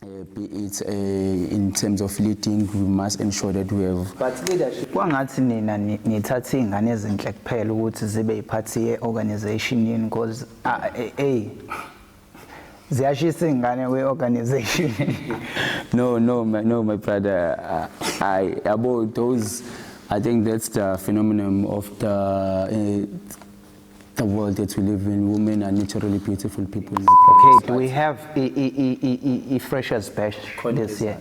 Be it in terms of leading, we must ensure that we have. But leadership. Kwangathi nina nithatha ingane ezinhle kuphela ukuthi zibe iphathi ye-organization yini because ziyashisa ingane we-organization. No, my brother. About those, I think that's the phenomenon of the world that we live in. Women are naturally beautiful people. Okay, do we have a freshers bash this year?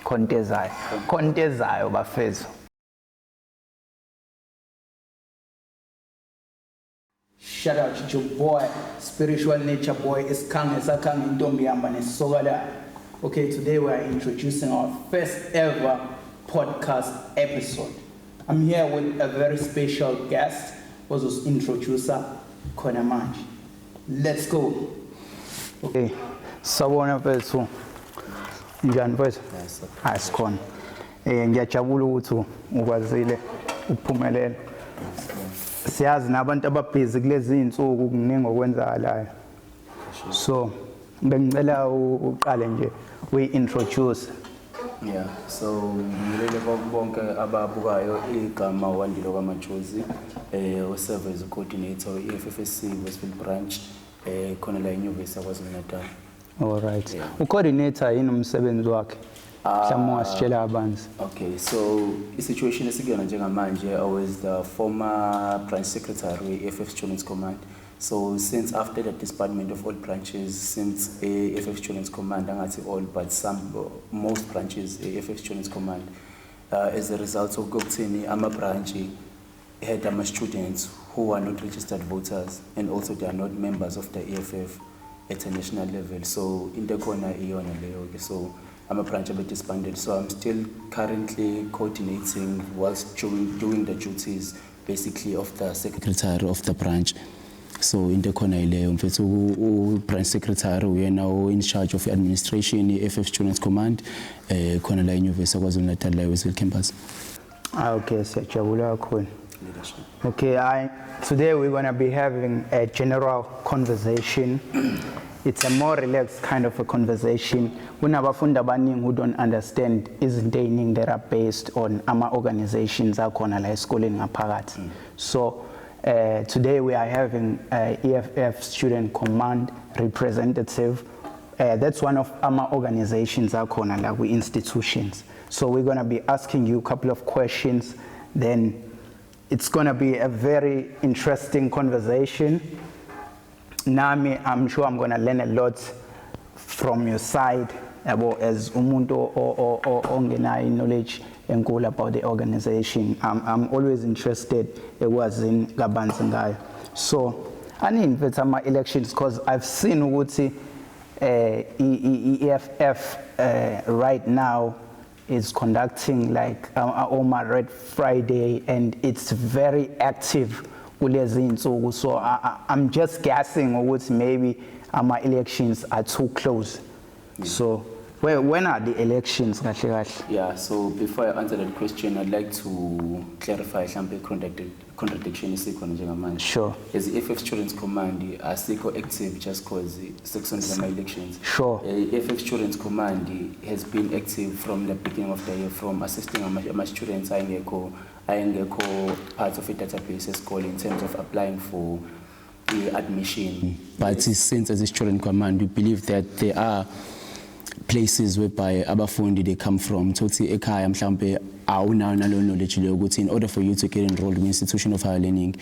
Kontezayo bafethu. Shout out to your boy, spiritual nature boy, Iskange Sakang Ntombi Yamba Nesogala. Okay, today we are introducing our first ever podcast episode. I'm here with a very special guest, was introducer Konamaj. Let's go. Okay, sawona mfethu. Njani mfethu? Asikhona. Ngiyajabula ukuthi ukwazile ukuphumelela. Siyazi nabantu ababhizi kulezi insuku kuningi okwenzakalayo. So, bengicela uqale nje we-introduce. Yeah, so ngilele bonke ababukayo igama Wandile Majozi, oserve as a coordinator EFFSC-WB branch, khona la eNyuvesi yaKwaZulu-Natal. All right. Yeah. U-coordinator yini umsebenzi wakhe? Mhlawumbe ungasitshela abanzi. Okay, so i-situation esikuyona njengamanje, I was the former branch secretary we-EFF Students Command. So since after the disbandment of all branches, since EFF Students Command, angathi all but most branches EFF Students Command, as a result of Gokutini, ama branch had students who are not registered voters, and also they are not members of the EFF at a national level. So in the corner, so I'm a branch of disbanded. So I'm still currently coordinating whilst doing the duties basically of the secretary of the branch. So in the corner, branch secretary, we are now in charge of administration, EFF Students Command, corner la University KwaZulu-Natal Westfield campus. Okay, so cool. Okay, today we're going to be having a general conversation. It's a more relaxed kind of a conversation. When abafundi abaningi who don't understand izinto that are based on ama organizations akhona la esikoleni ngaphakathi. So today we are having EFF Student Command representative. That's one of our organizations akhona la we institutions. So we're going to be asking you a couple of questions. Then it's going to be a very interesting conversation. Nami, I'm sure I'm going to learn a lot from your side as umuntu ongenayo knowledge enkulu about the organization. I'm always interested ekwazini kabanzi ngayo. So, aningi ama elections because I've seen ukuthi EFF right now is conducting like Omar Red Friday, and it's very active. So I'm just guessing ukuthi maybe my elections are too close. So when are the elections? Yeah, so before I answer that question, I'd like to clarify some contradiction. Sure. As the EFF Students Command, are still active just because sections of elections. Sure. EFF Students Command has been active from the beginning of the year, from assisting my students part of a database called in terms of applying for the admission. But since as a Student Command, we believe that there are places whereby abafundi they come from. Totally ekhaya mhlambe awuna nalo knowledge ukuthi in order for you to get enrolled in an institution of higher learning,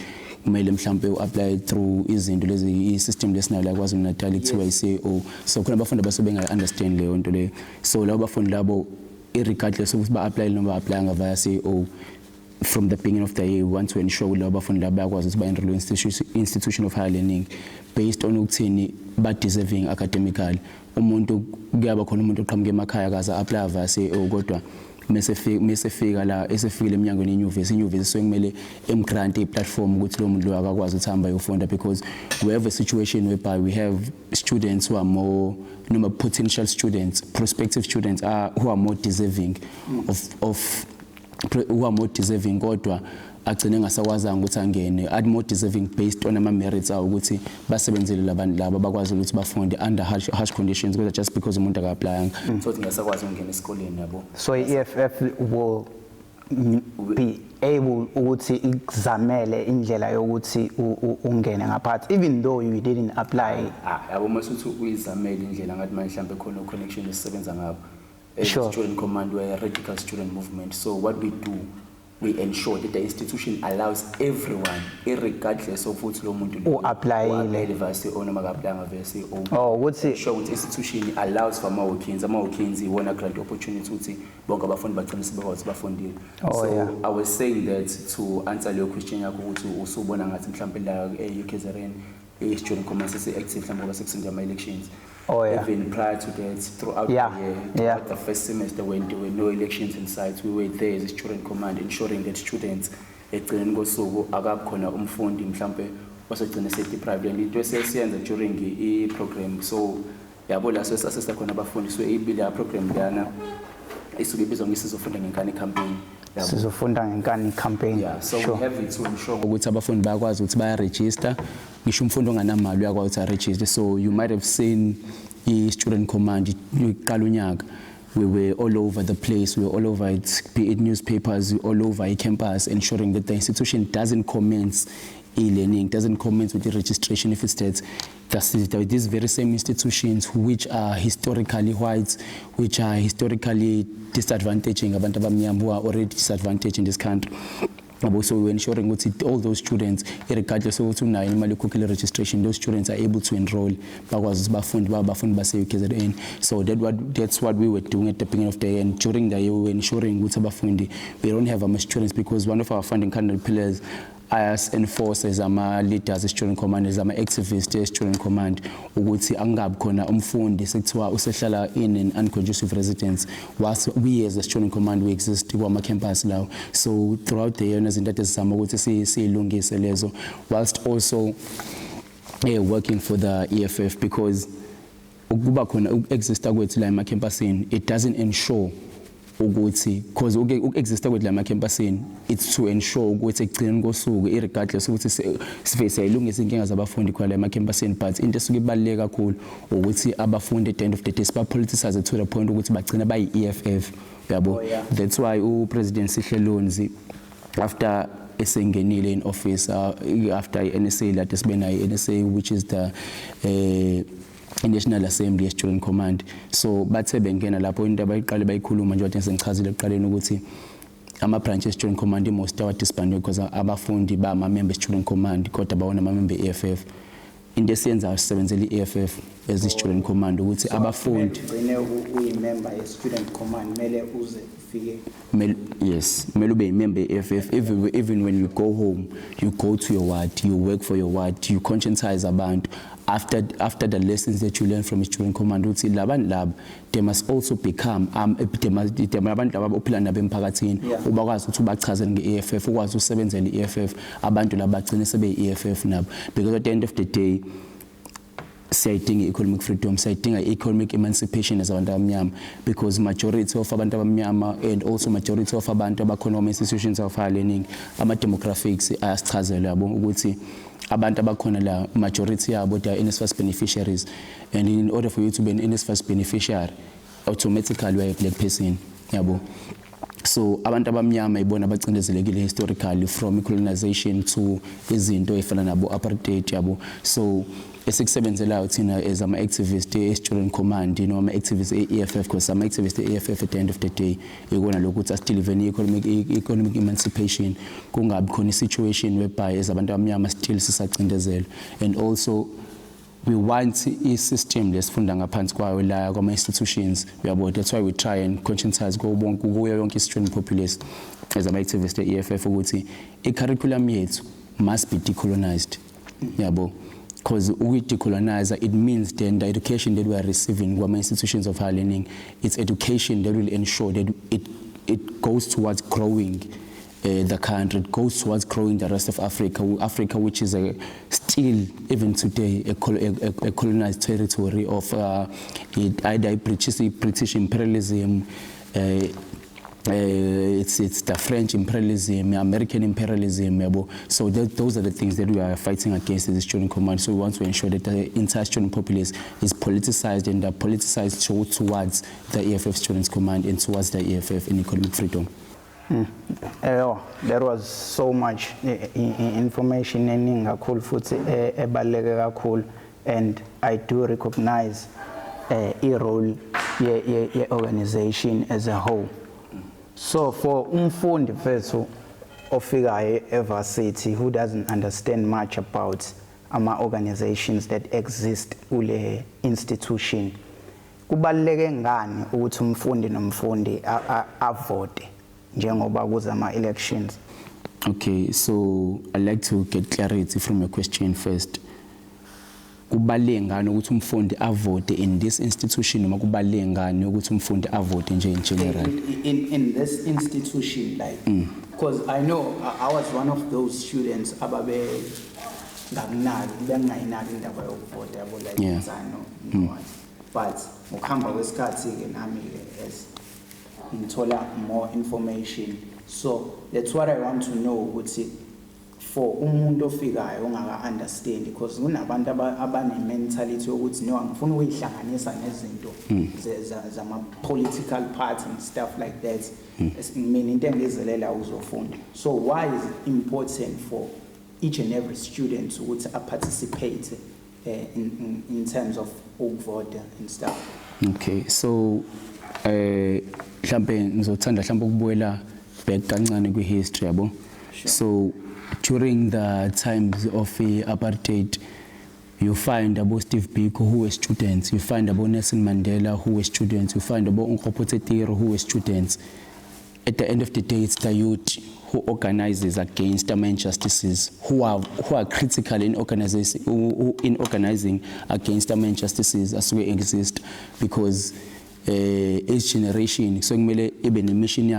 kumele mhlambe apply through izinto lezi system lesinayo la KwaZulu-Natal kuthiwa i-CO. So khona abafundi abasobenga understand leyo nto le. So labo bafundi labo irregardless ukuthi ba apply noma apply via CO. From the beginning of the year, we want to ensure that we enroll in institution of higher learning based on ukuthini ba deserving academically. Umuntu kuyaba khona umuntu oqhamuke emakhaya kaza apply via CO kodwa mesefika la esefikile eminyangweni yenyuvesi so kumele emgrant iplatform ukuthi lo muntu lo akakwazi ukuhamba yofunda, because we have a situation whereby we have students who are more potential students, prospective students who are more deserving of who are more deserving kodwa agcine ngasawazanga ukuthi angene are more deserving based on ama merits awo ukuthi basebenzele labantu laba bakwazi ukuthi bafunde under harsh conditions kodwa just because umuntu aka-applyanga so ngasakwazi ukungena esikoleni yabo. So EFF will be able ukuthi ikuzamele indlela yokuthi ungene ngaphakathi even though you didn't apply. Yabo masuthi uyizamele indlela ngathi manje mhlambe khona connection esisebenza ngabo. Sure. Student command, we're a radical student movement. So what we do, we ensure that the institution allows everyone, regardless of what's low who apply Oh, what's it? Sure, the institution allows for more kids, you want a grant opportunity. So I was saying that to answer your question, to also want to student command active elections. Even prior to that, throughout the year, throughout the first semester when there were no elections in sight, we were there as a student command ensuring that students during the program. So program campaign. Campaign. So we have it to ensure ukuthi abafundi bayakwazi ukuthi baya-register ngisho umfundi onganamali uyakwazi ukuthi register. So you might have seen i-student command iqala unyaka we were all over the place, we were all over it, be it newspapers, all over campus, ensuring that the institution doesn't commence e-learning, doesn't commence with the registration if it's that these very same institutions which are historically white, which are historically disadvantaging abantu abamnyama who are already disadvantaged in this country. So we're ensuring that all those students, regardless of imali registration, those students are able to enroll. So that's what we were doing at the beginning of the year. And during the year, we were ensuring that we don't have much students because one of our funding candidate pillars as enforcers, ama leaders, student commanders, ama activists, student command, ukuthi angabi khona umfundi sekuthiwa usehlala in an unconducive residence. Whilst we as a student command we exist kwama campus lawo. So throughout the year nazinto ezizama ukuthi siyilungise lezo whilst also working for the EFF because ukuba khona uexista kwethu la ema campusini it doesn't ensure ukuthi because uexista kwethu la ema campusini it's to ensure ukuthi ekugcineni kosuku irregardless ukuthi siyilungisa inkinga zabafundi kwa la ema campusini but into esuke ibaluleke kakhulu ukuthi abafundi at the end of the day siba-politicize to the point ukuthi bagcina bayi-EFF yabo. That's why uPresident Sihlelonzi after esengenile in office after NSA that sibe nayo NSA which is the National Assembly Student Command. So bathe bengena lapho into abayiqale bayikhuluma nje wathi sengichazile ekuqaleni ukuthi ama branches Student Command most awa disbanded because abafundi ba ama member Student Command kodwa bawona ama member EFF. Into esiyenza sisebenzele EFF as a Student Command ukuthi abafundi member ye Student Command mele uze ufike. Yes, mele ube member EFF. Even when you go home, you go to your ward, you work for your ward, you conscientize abantu. After the lessons that you learn from a Student Command, they must also become abantu laba ophila nabo emphakathini ubakwazi ukuthi ubachazele nge-EFF ukwazi usebenzele i-EFF abantu laba bagcine sebe i-EFF nabo because at the end of the day siyayidinga economic freedom, siyayidinga economic emancipation as abantu abamnyama because majority of abantu abamnyama and also majority of abantu abakhona institutions of higher learning ama-demographics ayasichazela yabo ukuthi abantu abakhona la majority yabo they are NSFAS beneficiaries and in order for you to be an NSFAS beneficiary automatically you are a black person yabo. So abantu abamnyama ibona abacindezelekile historically from colonization to izinto efana nabo apartheid yabo. So esikusebenzelayo thina as ama activists e-Student Command ama activists e-EFF because ama activists e-EFF at the end of the day ikona lokuthi asideliver economic emancipation kungabi khona situation whereby as abantu abamnyama still sisacindezela and also we want i-system lesifunda ngaphansi kwayo la kwama institutions yabo. That's why we try and conscientize kuyo yonke student populace as ama activists e-EFF ukuthi i-curriculum yethu must be decolonized yabo. Because we decolonize, it means then the education that we are receiving from institutions of higher learning, it's education that will ensure that it goes towards growing the country, it goes towards growing the rest of Africa, which is still, even today, a colonized territory of either British imperialism, it's the French imperialism, American imperialism. So those are the things that we are fighting against as a student command. So we want to ensure that the entire student populace is politicized and politicized towards the EFF Students Command and towards the EFF in economic freedom. There was so much information and I do recognize a role organization as a whole. So for umfundi vessel ofika evarsity who doesn't understand much about organizations that exist kule institution, kubaluleke ngani ukuthi umfundi nomfundi avote njengoba kuzama elections? Okay, so I'd like to get clarity from your question first. Kubaluleke ngani ukuthi umfundi avote in this institution noma kubaluleke ngani ukuthi umfundi avote nje in general? In this institution, like, because I know I was one of those students ababe ngangayinaki indaba yokuvota yabo like insano, but ngokuhamba kwesikhathi ke nami as ngithola more information, so that's what I want to know ukuthi for umuntu ofikayo ongaka understand, because kunabantu abane mentality yokuthi no ngifuna ukuyihlanganisa nezinto zama political party and stuff like that. Mina into engizelela uzofunda. So why is it important for each and every student to participate in terms of vote and stuff? Okay, so mhlambe ngizothanda mhlambe ukubuyela back kancane kwi history yabo. So during the times of apartheid, you find about Steve Biko who were students, you find about Nelson Mandela who were students, you find about Nkosi Tetero who were students. At the end of the day, it's the youth who organizes against the injustices, who are critical in organizing against the injustices as we exist, because each generation, so even a mission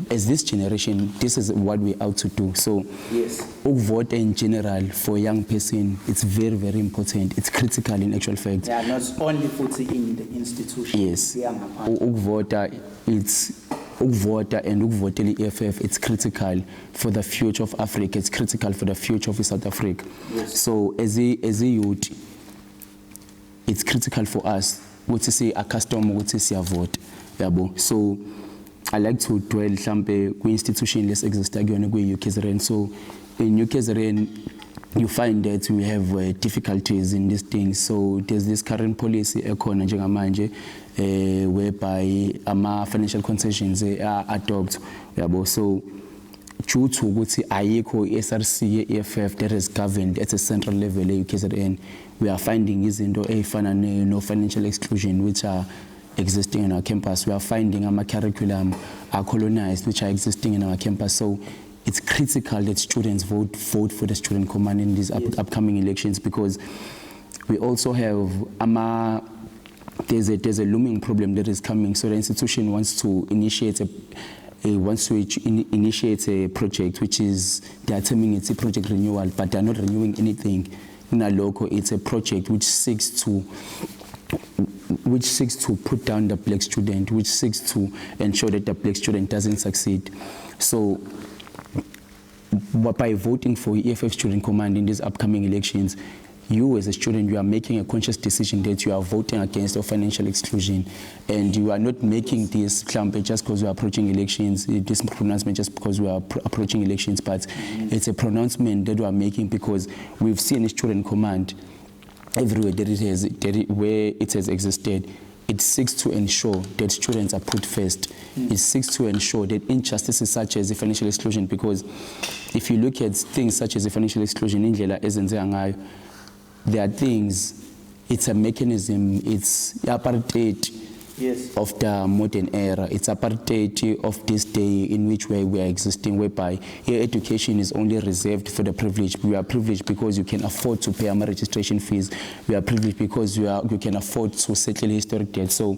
as this generation, this is what we out to do. So yes, vote in general for a young person, it's very, very important. It's critical in actual fact. Yeah, not only put it in the institution. Yes, voter and vote EFF, it's critical for the future of Africa. It's critical for the future of South Africa. Yes. So as a youth, it's critical for us. What to say a custom, what to say a vote. So I like to dwell sample institution less exist again UKZN. So in UKZN, you find that we have difficulties in these things. So there's this current policy whereby financial concessions are adopted. So due to ayikho SRC EFF that is governed at a central level UKZN, we are finding no financial exclusion which are existing in our campus. We are finding curriculum are colonized which are existing in our campus. So it's critical that students vote for the student command in these upcoming elections, because we also have there's a looming problem that is coming. So the institution wants to initiate a project, which is they are terming it a project renewal, but they are not renewing anything. In a local, it's a project which seeks to put down the black student, which seeks to ensure that the black student doesn't succeed. So by voting for EFF Student Command in these upcoming elections, you as a student, you are making a conscious decision that you are voting against the financial exclusion, and you are not making this clump just because we are approaching elections, this pronouncement just because we are approaching elections, but it's a pronouncement that we are making because we've seen a student command everywhere where it has existed. It seeks to ensure that students are put first. It seeks to ensure that injustices such as the financial exclusion, because if you look at things such as the financial exclusion, there are things, it's a mechanism, it's apartheid of the modern era. It's apartheid of this day in which we are existing, whereby here education is only reserved for the privileged. We are privileged because you can afford to pay our registration fees. We are privileged because you can afford to settle historic debt. So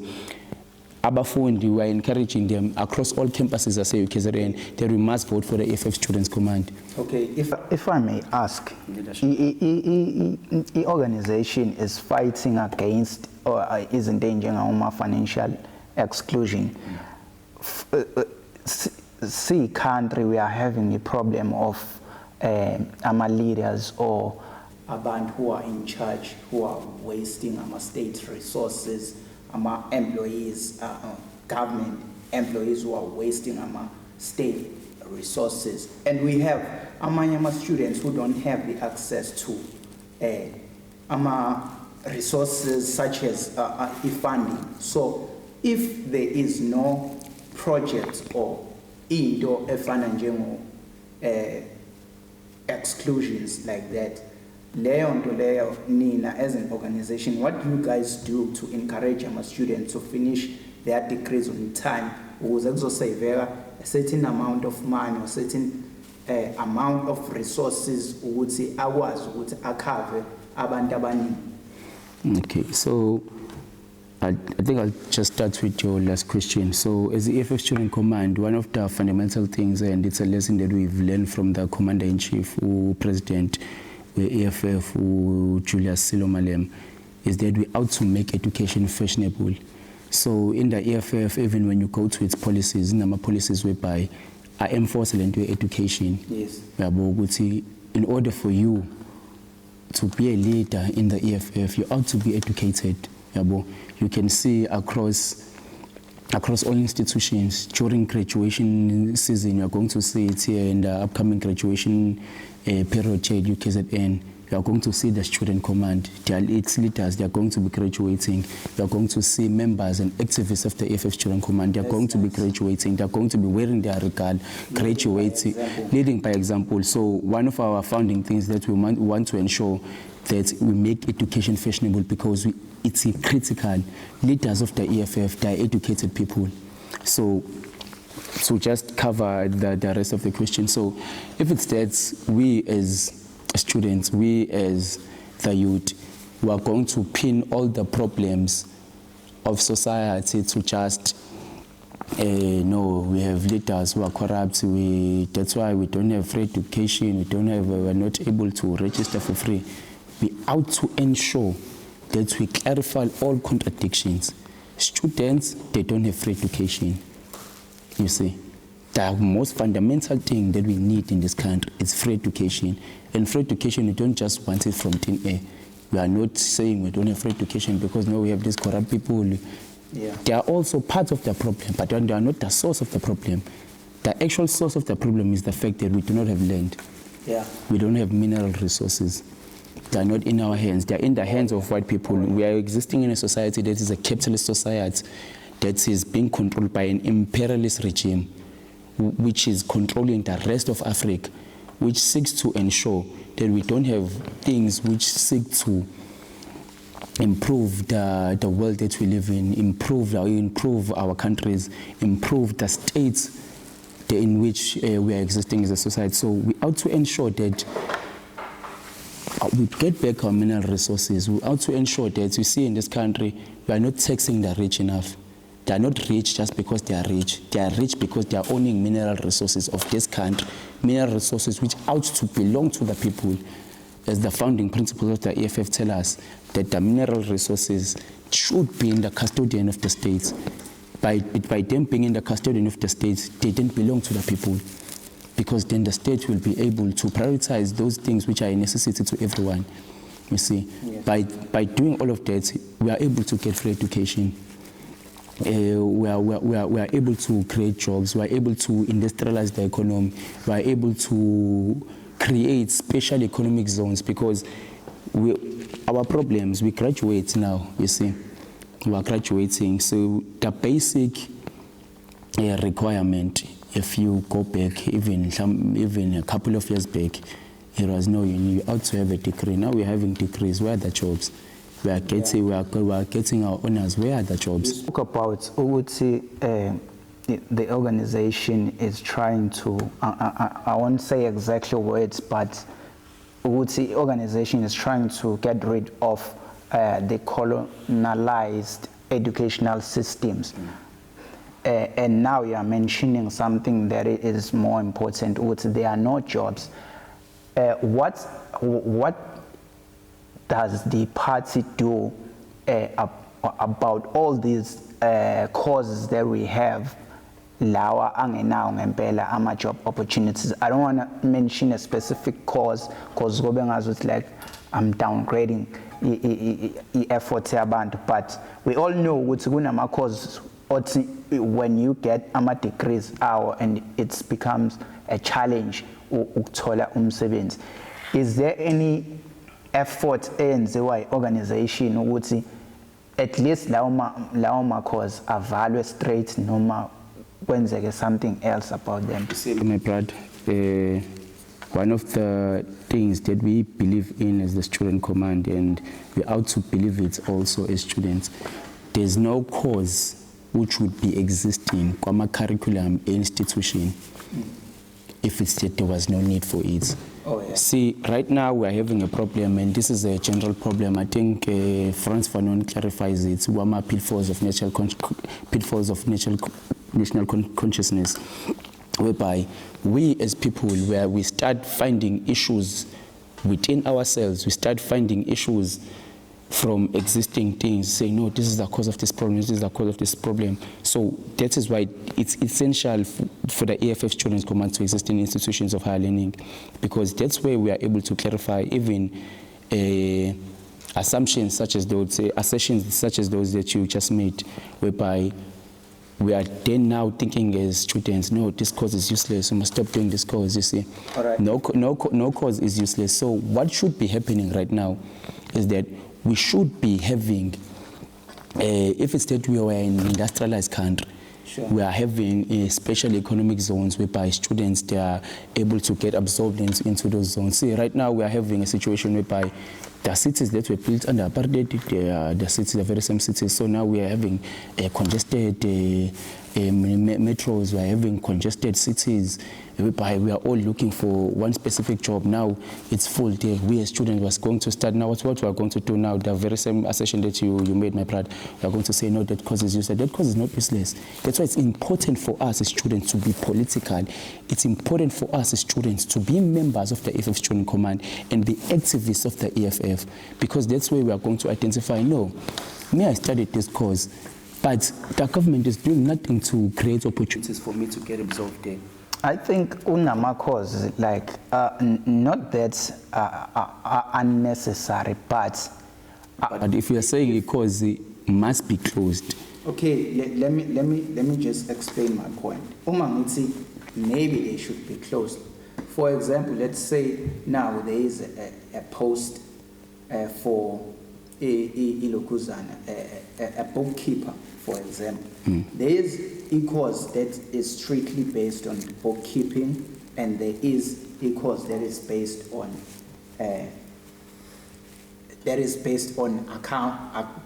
Abafundi, we are encouraging them across all campuses as UKZN that we must vote for the EFF Students Command. Okay, if I may ask, the organization is fighting against or is endangering our financial exclusion. see country we are having a problem of our leaders or abantu who are in charge who are wasting our state resources, our employees, government employees who are wasting our state resources, and we have our students who don't have the access to our resources such as funding. So if there is no project or into efana exclusions like that, leyo nina as an organization, what do you guys do to encourage our students to finish their degrees on time? Ukuze kuzosaveka a certain amount of money or certain amount of resources ukuthi akwazi ukuthi akhave abantu abaningi. Okay, so I think I'll just start with your last question. So as the EFF Student Command, one of the fundamental things, and it's a lesson that we've learned from the Commander-in-Chief, President EFF, Julius Silomalem, is that we ought to make education fashionable. So in the EFF, even when you go to its policies, in our policies whereby I enforce into education. Yes. In order for you to be a leader in the EFF, you ought to be educated. You can see across all institutions during graduation season, you're going to see it here in the upcoming graduation period at UKZN. You are going to see the student command, its leaders, they are going to be graduating. You are going to see members and activists of the EFF student command, they are going to be graduating. They are going to be wearing their regard, graduating, leading by example. So one of our founding things that we want to ensure that we make education fashionable, because it's critical. Leaders of the EFF, they are educated people. So just cover the rest of the question. So if it's that we as students, we as the youth, we are going to pin all the problems of society to just, no, we have leaders who are corrupt, that's why we don't have free education, we're not able to register for free. We ought to ensure that we clarify all contradictions. Students, they don't have free education. You see, the most fundamental thing that we need in this country is free education. And free education, we don't just want it from thin air. We are not saying we don't have free education because now we have these corrupt people. Yeah. They are also part of the problem, but they are not the source of the problem. The actual source of the problem is the fact that we do not have land. Yeah. We don't have mineral resources. They are not in our hands. They are in the hands of white people. We are existing in a society that is a capitalist society that is being controlled by an imperialist regime, which is controlling the rest of Africa, which seeks to ensure that we don't have things which seek to improve the world that we live in, improve our countries, improve the states in which we are existing as a society. So we ought to ensure that we get back our mineral resources. We ought to ensure that, you see, in this country, we are not taxing the rich enough. They are not rich just because they are rich. They are rich because they are owning mineral resources of this country, mineral resources which ought to belong to the people. As the founding principles of the EFF tell us, that the mineral resources should be in the custodian of the states. By them being in the custodian of the states, they didn't belong to the people, because then the state will be able to prioritize those things which are a necessity to everyone. You see, yes. By doing all of that, we are able to get free education. We are able to create jobs. We are able to industrialize the economy. We are able to create special economic zones, because our problems, we graduate now, you see. We are graduating. So the basic requirement, if you go back even a couple of years back, it was no, you ought to have a degree. Now we're having degrees. Where are the jobs? We are getting our honors. Where are the jobs? You spoke about the organization is trying to, I won't say exactly words, but the organization is trying to get rid of the colonialized educational systems. And now you are mentioning something that is more important, which there are no jobs. What does the party do about all these causes that we have lawa angenawo ngempela ama-job opportunities. I don't want to mention a specific cause because gobe ngazuthi like I'm downgrading effort yabantu, but we all know ukuthi kunama-causes othi when you get ama-degrees awo and it becomes a challenge ukuthola umsebenzi. Is there any effort eyenziwa i-organization ukuthi at least lawo ma-cause avalwe straight noma kwenzeke something else about them? My brother, one of the things that we believe in as the student command, and we ought to believe it also as students, there's no cause which would be existing from a curriculum institution if it's that there was no need for it. Oh, yeah. See, right now we are having a problem, and this is a general problem. I think Franz Fanon clarifies it. Wama pitfalls of national consciousness, whereby we as people, where we start finding issues within ourselves, we start finding issues from existing things, saying, no, this is the cause of this problem, this is the cause of this problem. So that is why it's essential for the EFF Students Command to exist in institutions of higher learning, because that's where we are able to clarify even assumptions such as those, assertions such as those that you just made, whereby we are then now thinking as students, no, this course is useless, we must stop doing this course, you see. All right. No course is useless. So what should be happening right now is that we should be having, if it's that we are an industrialized country, sure, we are having special economic zones whereby students, they are able to get absorbed into those zones. See, right now we are having a situation whereby the cities that were built under apartheid, the cities are very same cities. So now we are having congested metros, we are having congested cities, whereby we are all looking for one specific job. Now it's full there. We as students was going to start now. What we are going to do now, the very same assertion that you made, my brother, we are going to say, no, that cause is useless. That cause is not useless. That's why it's important for us as students to be political. It's important for us as students to be members of the EFF Student Command and be activists of the EFF, because that's where we are going to identify, no, me, I studied this cause, but the government is doing nothing to create opportunities for me to get absorbed there. I think unama cause, like, not that unnecessary, but if you are saying a cause, it must be closed. okay, let me just explain my point. Maybe they should be closed. For example, let's say now there is a post for a bookkeeper, for example. There is a course that is strictly based on bookkeeping, and there is a course that is based on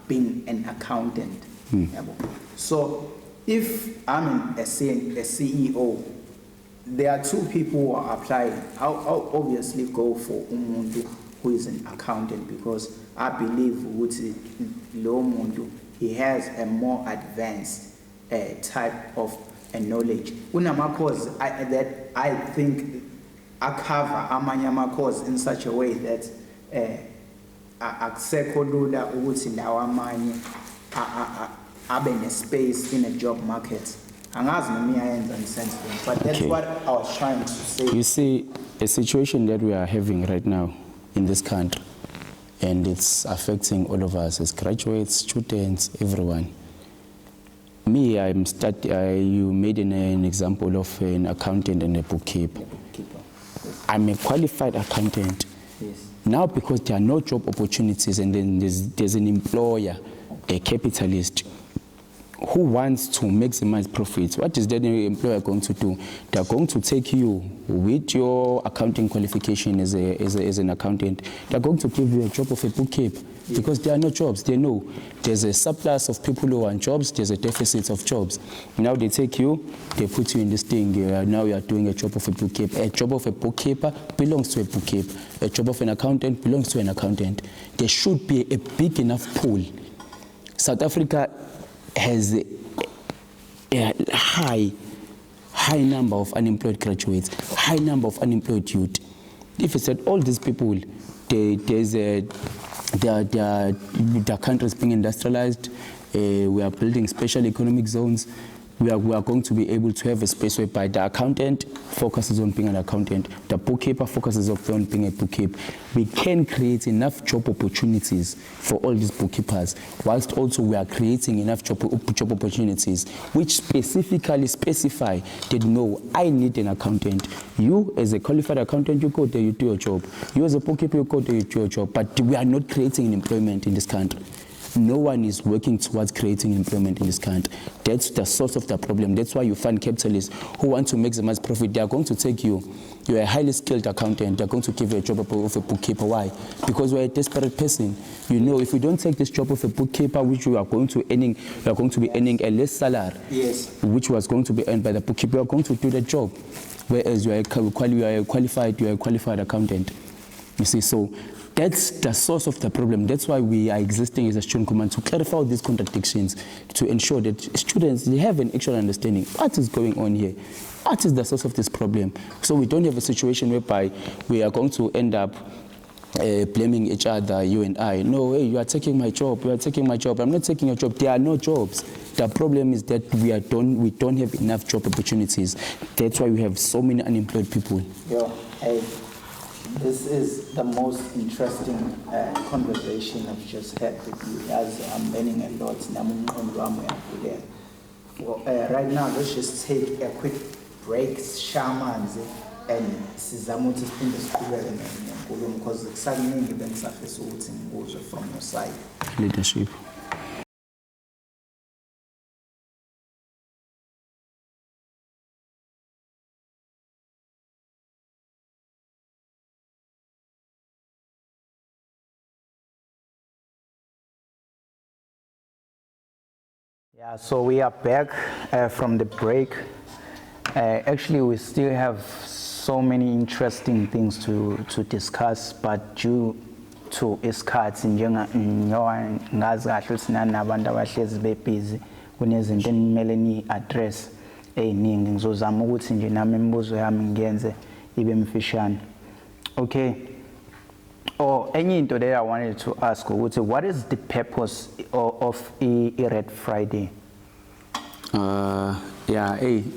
being an accountant. So if I'm a CEO, there are two people who are applying. I'll obviously go for umuntu who is an accountant, because I believe lo muntu, he has a more advanced type of knowledge. Unama cause that I think I cover amanyama cause in such a way that aksekho lula ukuthi lawa amanye abe space in a job market. Angazi nami ayenza sense, but that's Okay. what I was trying to say. You see, a situation that we are having right now in this country, and it's affecting all of us as graduates, students, everyone. Me, you made an example of an accountant and a bookkeeper. Bookkeeper. Yes. I'm a qualified accountant. Yes. Now, because there are no job opportunities, and then there's an employer, a capitalist, who wants to maximize profits, what is that employer going to do? They are going to take you with your accounting qualification as an accountant. They are going to give you a job of a bookkeeper, because there are no jobs. They know there's a surplus of people who want jobs, there's a deficit of jobs. Now they take you, they put you in this thing. Now you are doing a job of a bookkeeper. A job of a bookkeeper belongs to a bookkeeper. A job of an accountant belongs to an accountant. There should be a big enough pool. South Africa has a high number of unemployed graduates, high number of unemployed youth. If it's that all these people, the country is being industrialized, we are building special economic zones, we are going to be able to have a space whereby the accountant focuses on being an accountant, the bookkeeper focuses on being a bookkeeper. We can create enough job opportunities for all these bookkeepers, whilst also we are creating enough job opportunities which specifically specify that no, I need an accountant. You as a qualified accountant, you go there, you do your job. You as a bookkeeper, you go there, you do your job. But we are not creating employment in this country. No one is working towards creating employment in this country. That's the source of the problem. That's why you find capitalists who want to maximize profit. They are going to take you. You're a highly skilled accountant. They're going to give you a job of a bookkeeper. Why? Because you're a desperate person. You know, if you don't take this job of a bookkeeper, which you are going to be earning a less salary, yes, which was going to be earned by the bookkeeper, you are going to do the job. Whereas you are a qualified accountant. You see, so that's the source of the problem. That's why we are existing as a student command, to clarify all these contradictions, to ensure that students, they have an actual understanding. What is going on here? What is the source of this problem? So we don't have a situation whereby we are going to end up blaming each other, you and I. No, hey, you are taking my job, you are taking my job. I'm not taking your job. There are no jobs. The problem is that we don't have enough job opportunities. That's why we have so many unemployed people. Yeah, hey. This is the most interesting conversation I've just had with you, as I'm learning a lot. Right now, let's just take a quick break, shamanzi, and sizamuthi siphinde siqhubeke nenkulumo because kusakuningi bengisafisa ukuthi ngikuzwe from your side. Leadership. Yeah, so we are back from the break. Actually, we still have so many interesting things to discuss, but due to isikhathi ngazi kahle ukuthi nanabantu abahlezi bebusy kunezinto enimele ni-address ey'ningi. Ngizozama ukuthi nje nami imibuzo yami ngiyenze ibe mfishane. Okay. Enye into that I wanted to ask, what is the purpose of Red Friday?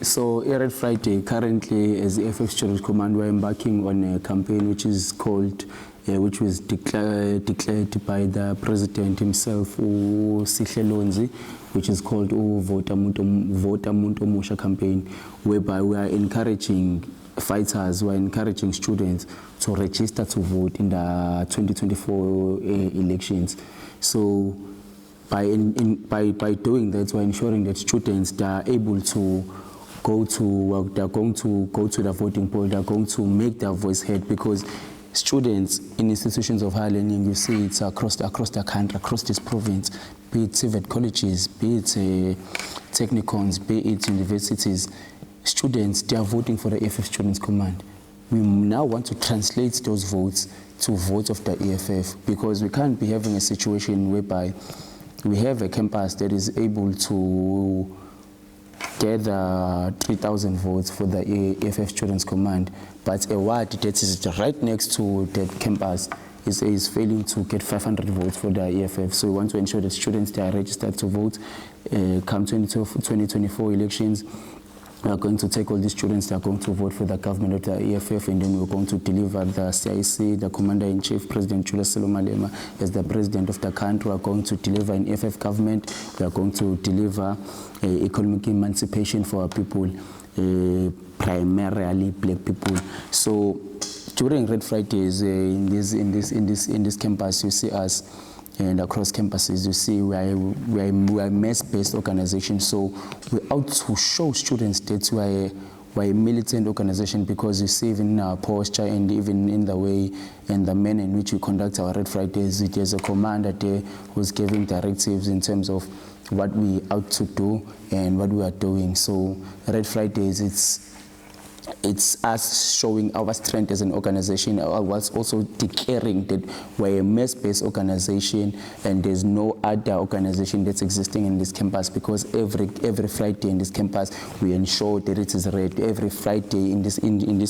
So Red Friday, currently as the EFFSC Command, we're embarking on a campaign which is called, which was declared by the President himself, Sihlelonzi, which is called Vota Muntu Musha campaign, whereby we are encouraging fighters, we are encouraging students to register to vote in the 2024 elections. So by doing that, we're ensuring that students, they are able to go to work, they're going to go to the voting poll, they're going to make their voice heard, because students in institutions of higher learning, you see it's across the country, across this province, be it civic colleges, be it technicons, be it universities, students, they are voting for the EFF Students Command. We now want to translate those votes to votes of the EFF, because we can't be having a situation whereby we have a campus that is able to gather 3,000 votes for the EFF Students Command, but a ward that is right next to that campus is failing to get 500 votes for the EFF. So we want to ensure that students, they are registered to vote. Come 2024 elections, we are going to take all these students, they are going to vote for the government of the EFF, and then we're going to deliver the CIC, the Commander-in-Chief, President Julius Selomalema, as the President of the country. We are going to deliver an EFF government. We are going to deliver economic emancipation for our people, primarily black people. So during Red Fridays, in this campus, you see us, and across campuses, you see we are a mass-based organization. So we're out to show students that we're a militant organization, because you see even in our posture and even in the way and the manner in which we conduct our Red Fridays, there's a commander there who's giving directives in terms of what we ought to do and what we are doing. So Red Fridays, it's us showing our strength as an organization, whilst also declaring that we're a mass-based organization and there's no other organization that's existing in this campus, because every Friday in this campus we ensure that it is read. Every Friday in this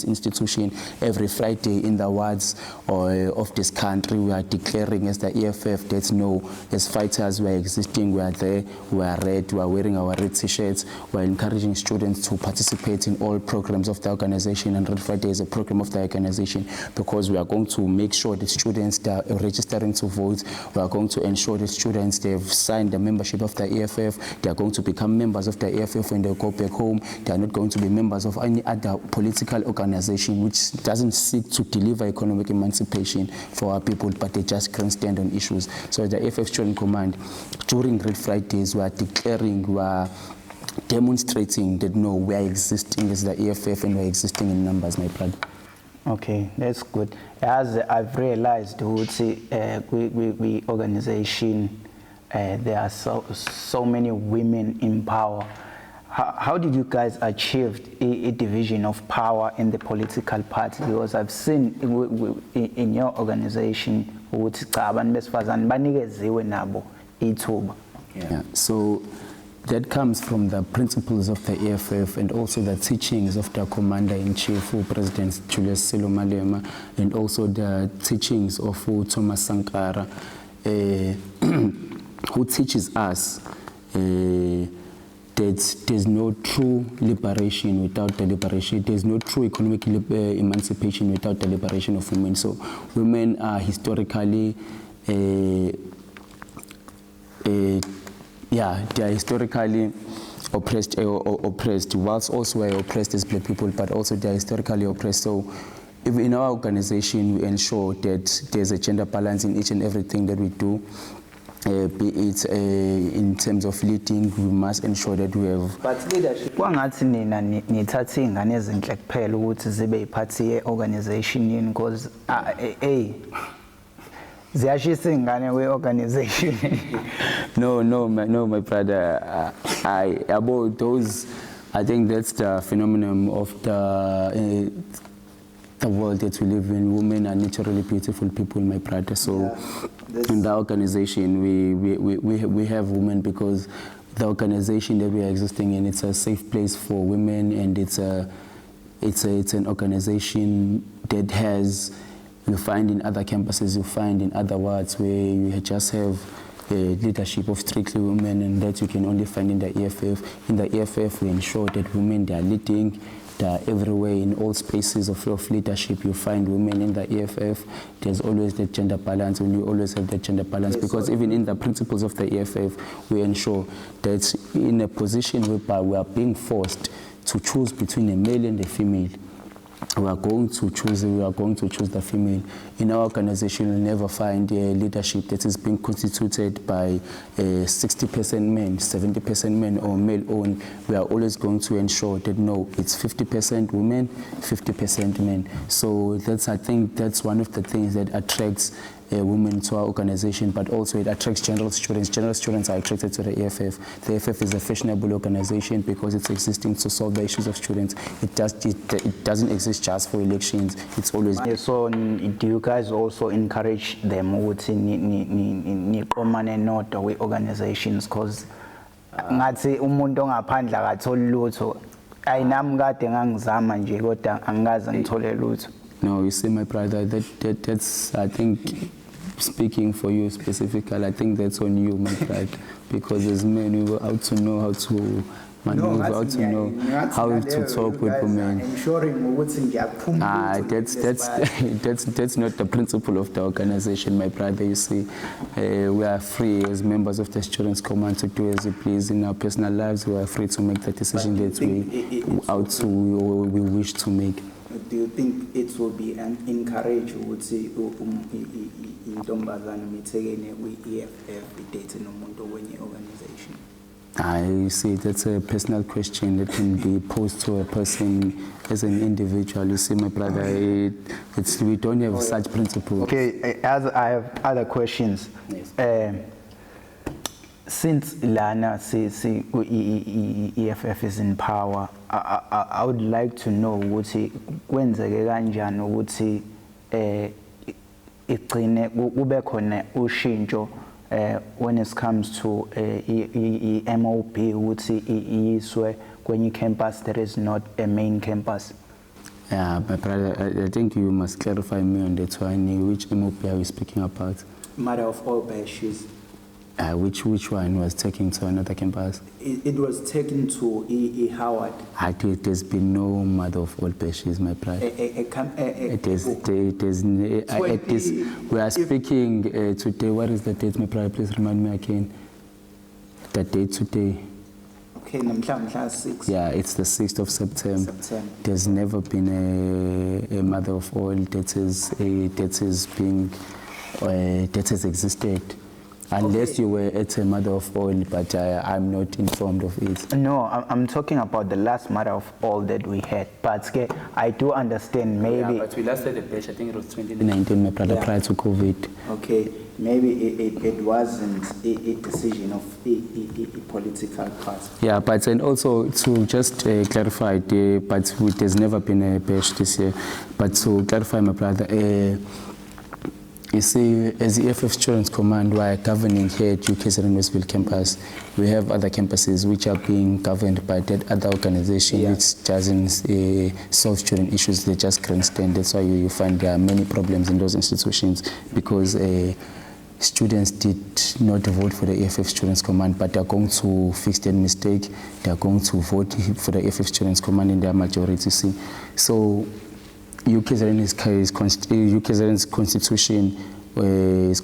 institution, every Friday in the wards of this country, we are declaring as the EFF that no, as fighters we are existing, we are there, we are red, we are wearing our red t-shirts, we are encouraging students to participate in all programs of the organization, and Red Friday is a program of the organization, because we are going to make sure that students that are registering to vote, we are going to ensure that students, they have signed the membership of the EFF, they are going to become members of the EFF when they go back home. They are not going to be members of any other political organization which doesn't seek to deliver economic emancipation for our people, but they just can stand on issues. So the EFF Student Command, during Red Fridays, we are declaring, we are demonstrating that no, we are existing as the EFF and we are existing in numbers, my brother. Okay, that's good. As I've realized, we organization, there are so many women in power. How did you guys achieve a division of power in the political party? Because I've seen in your organization, yeah, so that comes from the principles of the EFF and also the teachings of the Commander-in-Chief, President Julius Silo Malema, and also the teachings of Thomas Sankara, who teaches us that there's no true liberation without the liberation. There's no true economic emancipation without the liberation of women. So women are historically they are historically oppressed, whilst also we're oppressed as black people, but also they are historically oppressed. So in our organization, we ensure that there's a gender balance in each and everything that we do. Be it in terms of leading, we must ensure that we have. But leadership, kwangathi nina nithathe ingane ezinhle kuphela ukuthi zibe yiphathi ye-organization yini, because ziyashisa ingane we-organization. No, my brother. About those, I think that's the phenomenon of the world that we live in. Women are naturally beautiful people, my brother. So in the organization, we have women because the organization that we are existing in, it's a safe place for women, and it's an organization that has, you find in other campuses, you find in other wards where you just have leadership of strictly women, and that you can only find in the EFF. In the EFF, we ensure that women, they are leading, they are everywhere in all spaces of leadership. You find women in the EFF. There's always the gender balance, and you always have the gender balance, because even in the principles of the EFF, we ensure that in a position whereby we are being forced to choose between a male and a female, we are going to choose the female. In our organization, you'll never find a leadership that is being constituted by 60% men, 70% men, or male-owned. We are always going to ensure that no, it's 50% women, 50% men. So I think that's one of the things that attracts women to our organization, but also it attracts general students. General students are attracted to the EFF. The EFF is a fashionable organization because it's existing to solve the issues of students. It doesn't exist just for elections. It's always. So do you guys also encourage them with organizations? Because ngathi umuntu ongaphandle akatholi lutho. Ayinami kade ngangizama nje kodwa angaze ngithole lutho. No, you see, my brother, that's, I think, speaking for you specifically, I think that's on you, my brother, because as men, we were out to know how to maneuver, out to know how to talk with women. That's not the principle of the organization, my brother. You see, we are free as members of the Students' Command to do as we please in our personal lives. We are free to make the decision that we wish to make. Do you think it will be encouraged, would say, I see, that's a personal question that can be posed to a person as an individual. You see, my brother, we don't have such principles. Okay, as I have other questions. Yes. since Lana EFF is in power, I would like to know ukuthi kwenzeke kanjani ukuthi igcine kube khona ushintsho when it comes to MOB ukuthi iyiswe kwenye campus that is not a main campus. Yeah, my brother, I think you must clarify me on that one. Which MOP are we speaking about? Matter of all bashes. Which one was taken to another campus? It was taken to Howard. It has been no mother of all bashes, my brother. We are speaking today. What is the date, my brother? Please remind me again. The date today. Okay, namhla 6. Yeah, it's the 6th of September. There's never been a mother of all that has existed. Unless you were at a mother of all, but I'm not informed of it. No, I'm talking about the last mother of all that we had. But I do understand maybe... Yeah, but we last had a batch, I think it was 2019, my brother, prior to COVID. Okay, maybe it wasn't a decision of a political party. Yeah, but and also to just clarify, but there's never been a batch this year. But to clarify, my brother, you see, as the EFF Students Command, we are governing here at UKZN Westville campus. We have other campuses which are being governed by that other organization which doesn't solve student issues, they just grandstand. That's why you find there are many problems in those institutions because students did not vote for the EFF Students Command, but they are going to fix that mistake. They are going to vote for the EFF Students Command in their majority. See, so UKZN's constitution is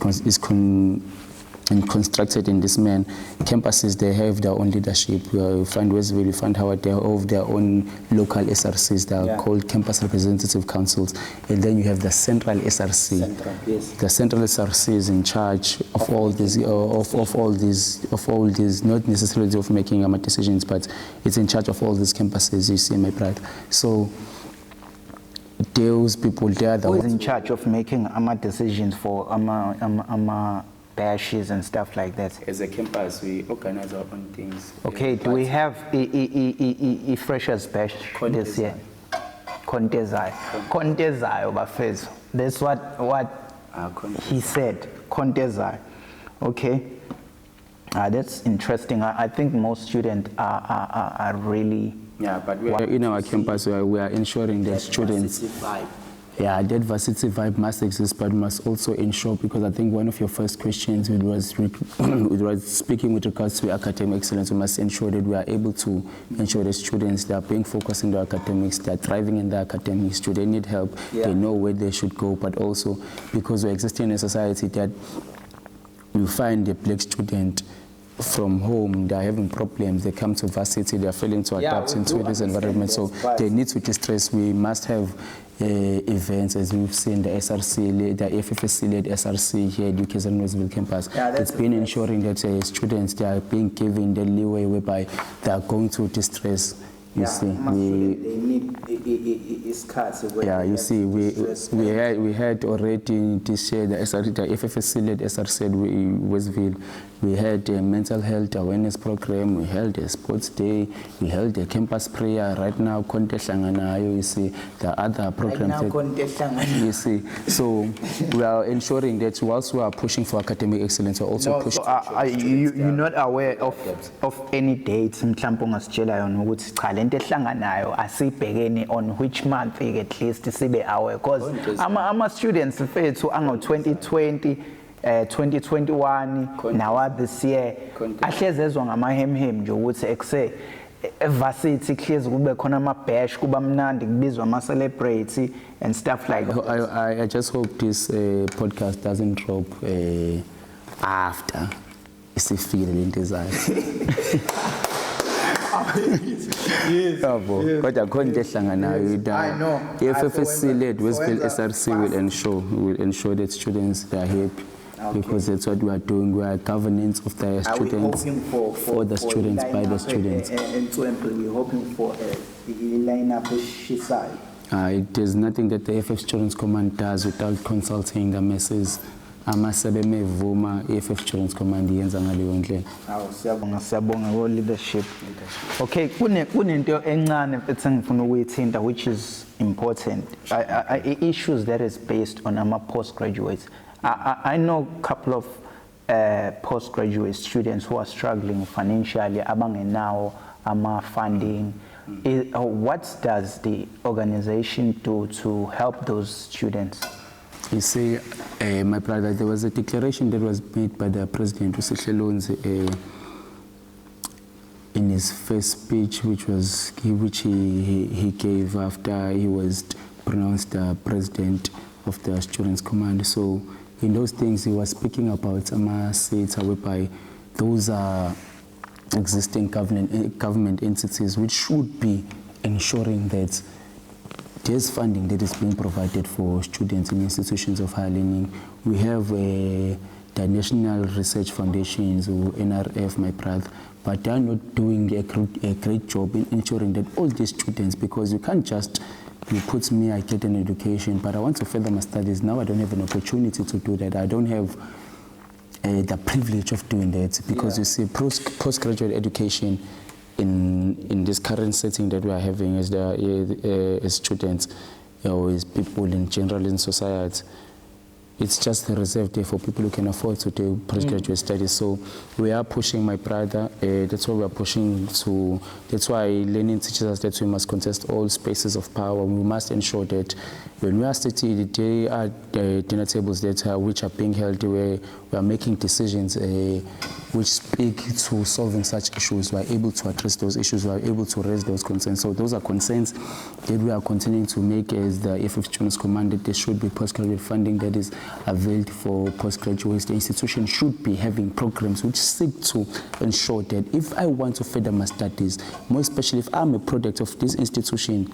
constructed in this man. Campuses, they have their own leadership. You find Westville, you find Howard, they have their own local SRCs. They are called campus representative councils. And then you have the central SRC. The central SRC is in charge of all these, of all these, not necessarily of making decisions, but it's in charge of all these campuses. You see, my brother. So those people, they are the ones in charge of making decisions for bashes and stuff like that. As a campus, we organize our own things. Okay, do we have a freshers bash this year? Kontezai overfez. That's what he said. Kontezai. Okay. That's interesting. I think most students are really. Yeah, but we are in our campus where we are ensuring that students. Yeah, that varsity vibe must exist, but must also ensure, because I think one of your first questions it was speaking with regards to academic excellence. We must ensure that we are able to ensure that students, they are being focused in their academics, they are thriving in their academics. Do they need help? They know where they should go, but also because we exist in a society that you find a black student from home, they are having problems, they come to varsity, they are failing to adapt into this environment, so they need to distress. We must have events, as we've seen, the SRC, the EFFSC-led SRC here at UKZN Westville campus. It's been ensuring that students, they are being given the leeway whereby they are going through distress. You see, they need cards. You see, we had already this year the EFFSC-led SRC at Westville. We had a mental health awareness program. We held a sports day. We held a campus prayer. Right now, Konte Hlanganayo. You see, the other programs. You see, so we are ensuring that whilst we are pushing for academic excellence, we are also pushing. You're not aware of any dates? On which month at least sibe aware, because I'm a student who 2020 2021 now this year ahlezezwa ngamahemhem nje ukuthi ekuse varsity hlezi kube khona ama bash kuba mnandi kubizwa ama celebrate and stuff like that. I just hope this podcast doesn't drop after isifile lento ezayo. Kodwa khona into ehlanganayo da EFFSC-led Westville SRC will ensure that students are happy, because that's what we are doing. We are governance of the students, for the students, by the students. And we're hoping for a lineup side. There's nothing that the EFF Students Command does without consulting the masses. amasebe mevuma EFF Children's Command yenza ngaleyo ndlela. Siyabonga wo leadership. Okay, kunento encane ethi ngifuna ukuyithinta which is important. Issues that is based on ama postgraduates. I know a couple of postgraduate students who are struggling financially, abangenawo ama funding. What does the organization do to help those students? You see, my brother, there was a declaration that was made by the President in his first speech, which he gave after he was pronounced the President of the Students' Command. So in those things, he was speaking about seats whereby those are existing government entities which should be ensuring that there's funding that is being provided for students in institutions of higher learning. We have the National Research Foundations, or NRF, my brother, but they are not doing a great job in ensuring that all these students, because you can't just, you put me, I get an education, but I want to further my studies. Now I don't have an opportunity to do that. I don't have the privilege of doing that, because you see, postgraduate education in this current setting that we are having as students, as people in general in society, it's just reserved there for people who can afford to do postgraduate studies. So we are pushing, my brother, that's why we are pushing to, that's why learning teaches us that we must contest all spaces of power. We must ensure that when we are sitting, there are dinner tables that which are being held where we are making decisions which speak to solving such issues. We are able to address those issues. We are able to raise those concerns. So those are concerns that we are continuing to make as the EFF Students Command, that there should be postgraduate funding that is availed for postgraduates. The institution should be having programs which seek to ensure that if I want to further my studies, more especially if I'm a product of this institution,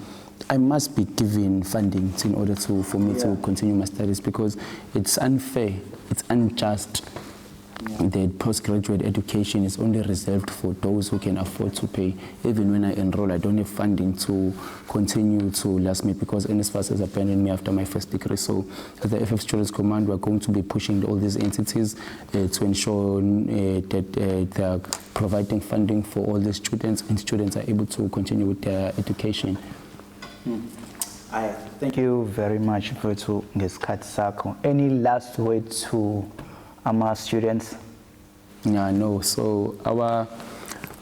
I must be given funding in order for me to continue my studies, because it's unfair, it's unjust that postgraduate education is only reserved for those who can afford to pay. Even when I enroll, I don't have funding to continue to last me, because NSFAS has abandoned me after my first degree. So as the EFF Students Command, we're going to be pushing all these entities to ensure that they are providing funding for all the students, and students are able to continue with their education. Thank you very much for ngesikhathi sakho. Any last word to our students? Yeah, no. So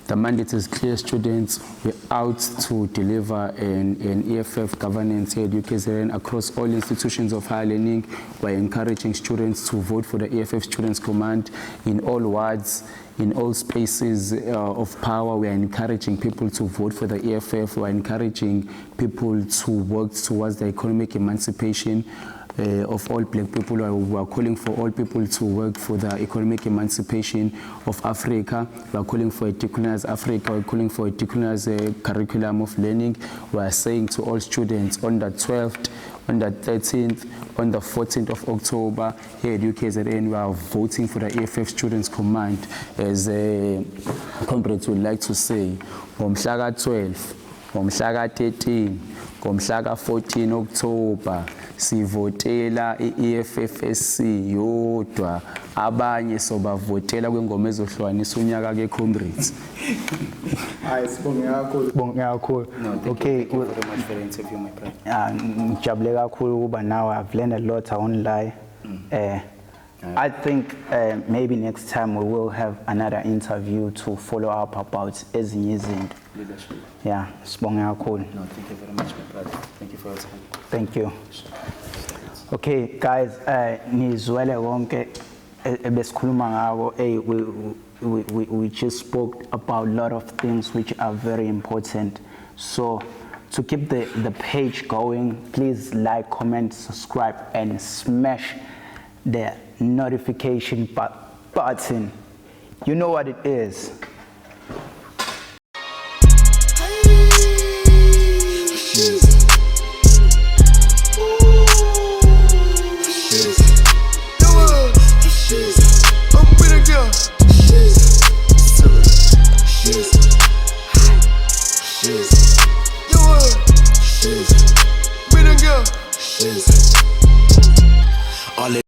the mandate is clear, students. We're out to deliver an EFF governance here at UKZN across all institutions of higher learning. We're encouraging students to vote for the EFF Students Command in all wards, in all spaces of power. We are encouraging people to vote for the EFF. We are encouraging people to work towards the economic emancipation of all black people. We are calling for all people to work for the economic emancipation of Africa. We are calling for a decolonized Africa. We are calling for a decolonized curriculum of learning. We are saying to all students on the 12th, on the 13th, on the 14th of October, here at UKZN, we are voting for the EFF Students Command. As comrades would like to say, ngomhla ka-12, ngomhla ka-13, ngomhla ka-14 October, sivotela i-EFFSC yodwa, abanye sobavotela kwengoma ezohlukanisa unyaka ke comrades. Sibonge kakhulu. Okay, thank you very much for the interview, my brother. Ngijabule kakhulu kuba now I've learned a lot, I won't lie. I think maybe next time we will have another interview to follow up about ezinye izinto. Leadership. Yeah, sibonge kakhulu. No, thank you very much, my brother. Thank you for your time. Thank you. Okay, guys, nizwele konke ebesikhuluma ngako. We just spoke about a lot of things which are very important. So to keep the page going, please like, comment, subscribe, and smash the notification button. You know what it is.